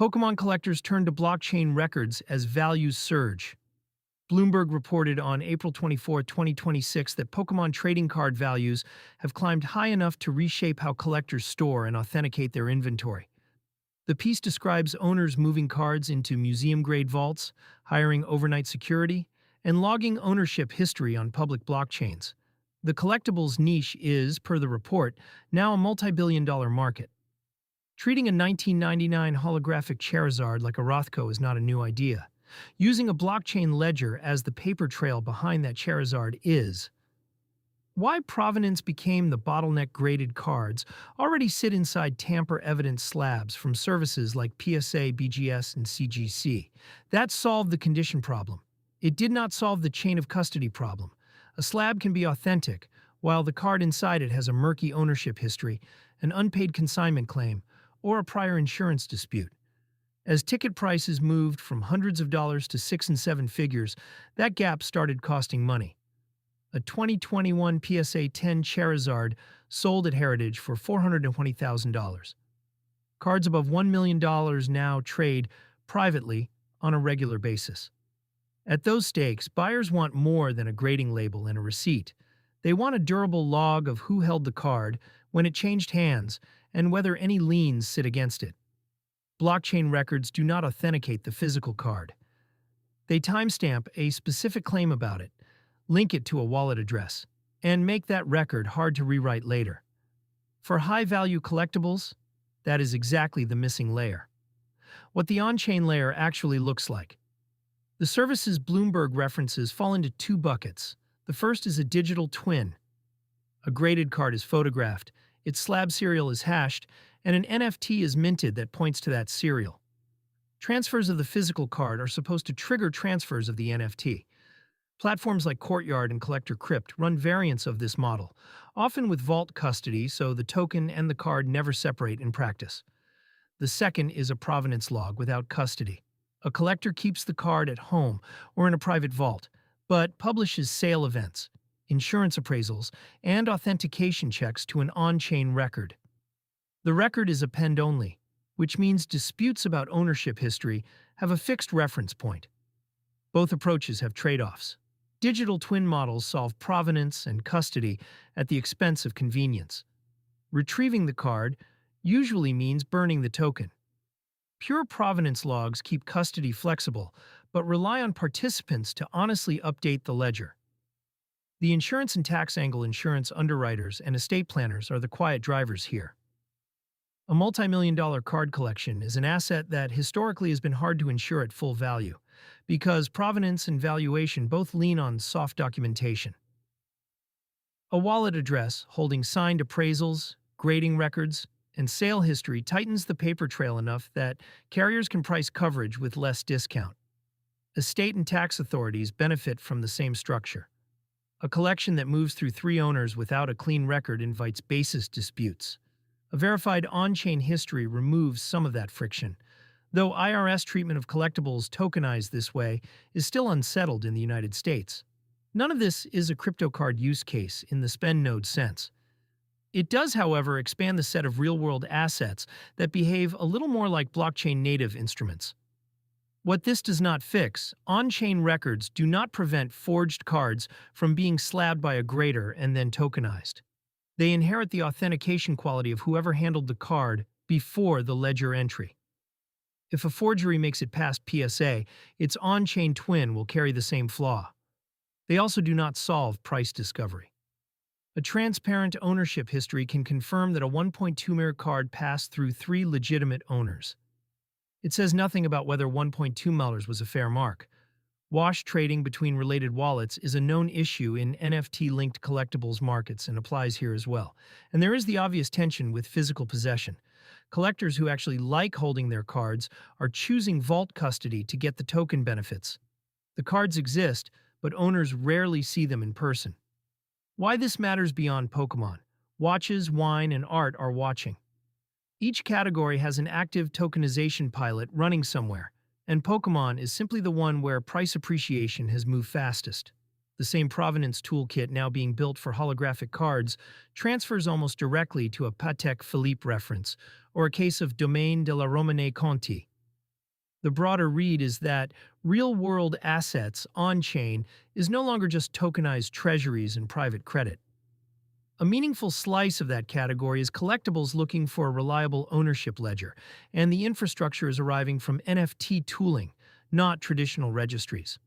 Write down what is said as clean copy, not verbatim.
Pokemon collectors turn to blockchain records as values surge. Bloomberg reported on April 24, 2026 that Pokemon trading card values have climbed high enough to reshape how collectors store and authenticate their inventory. The piece describes owners moving cards into museum-grade vaults, hiring overnight security, and logging ownership history on public blockchains. The collectibles niche is, per the report, now a multi-billion-dollar market. Treating a 1999 holographic Charizard like a Rothko is not a new idea. Using a blockchain ledger as the paper trail behind that Charizard is. Why provenance became the bottleneck. Graded cards already sit inside tamper-evident slabs from services like PSA, BGS, and CGC. That solved the condition problem. It did not solve the chain of custody problem. A slab can be authentic, while the card inside it has a murky ownership history, an unpaid consignment claim, or a prior insurance dispute. As ticket prices moved from hundreds of dollars to six and seven figures, that gap started costing money. A 2021 PSA 10 Charizard sold at Heritage for $420,000. Cards above $1 million now trade privately on a regular basis. At those stakes, buyers want more than a grading label and a receipt. They want a durable log of who held the card, when it changed hands, and whether any liens sit against it. Blockchain records do not authenticate the physical card. They timestamp a specific claim about it, link it to a wallet address, and make that record hard to rewrite later. For high-value collectibles, that is exactly the missing layer. What the on-chain layer actually looks like. The services Bloomberg references fall into two buckets. The first is a digital twin. A graded card is photographed, its slab serial is hashed, and an NFT is minted that points to that serial. Transfers of the physical card are supposed to trigger transfers of the NFT. Platforms like Courtyard and Collector Crypt run variants of this model, often with vault custody so the token and the card never separate in practice. The second is a provenance log without custody. A collector keeps the card at home or in a private vault, but publishes sale events, insurance appraisals, and authentication checks to an on-chain record. The record is append-only, which means disputes about ownership history have a fixed reference point. Both approaches have trade-offs. Digital twin models solve provenance and custody at the expense of convenience. Retrieving the card usually means burning the token. Pure provenance logs keep custody flexible, but rely on participants to honestly update the ledger. The insurance and tax angle. Insurance underwriters and estate planners are the quiet drivers here. A multi-million-dollar card collection is an asset that historically has been hard to insure at full value, because provenance and valuation both lean on soft documentation. A wallet address holding signed appraisals, grading records, and sale history tightens the paper trail enough that carriers can price coverage with less discount. Estate and tax authorities benefit from the same structure. A collection that moves through three owners without a clean record invites basis disputes. A verified on-chain history removes some of that friction, though IRS treatment of collectibles tokenized this way is still unsettled in the United States. None of this is a crypto card use case in the spend node sense. It does, however, expand the set of real-world assets that behave a little more like blockchain-native instruments. What this does not fix, on-chain records do not prevent forged cards from being slabbed by a grader and then tokenized. They inherit the authentication quality of whoever handled the card before the ledger entry. If a forgery makes it past PSA, its on-chain twin will carry the same flaw. They also do not solve price discovery. A transparent ownership history can confirm that a 1.2 mirror card passed through three legitimate owners. It says nothing about whether $1.2 was a fair mark. Wash trading between related wallets is a known issue in NFT-linked collectibles markets and applies here as well. And there is the obvious tension with physical possession. Collectors who actually like holding their cards are choosing vault custody to get the token benefits. The cards exist, but owners rarely see them in person. Why this matters beyond Pokemon. Watches, wine, and art are watching. Each category has an active tokenization pilot running somewhere, and Pokemon is simply the one where price appreciation has moved fastest. The same provenance toolkit now being built for holographic cards transfers almost directly to a Patek Philippe reference or a case of Domaine de la Romane Conti. The broader read is that real-world assets on-chain is no longer just tokenized treasuries and private credit. A meaningful slice of that category is collectibles looking for a reliable ownership ledger, and the infrastructure is arriving from NFT tooling, not traditional registries.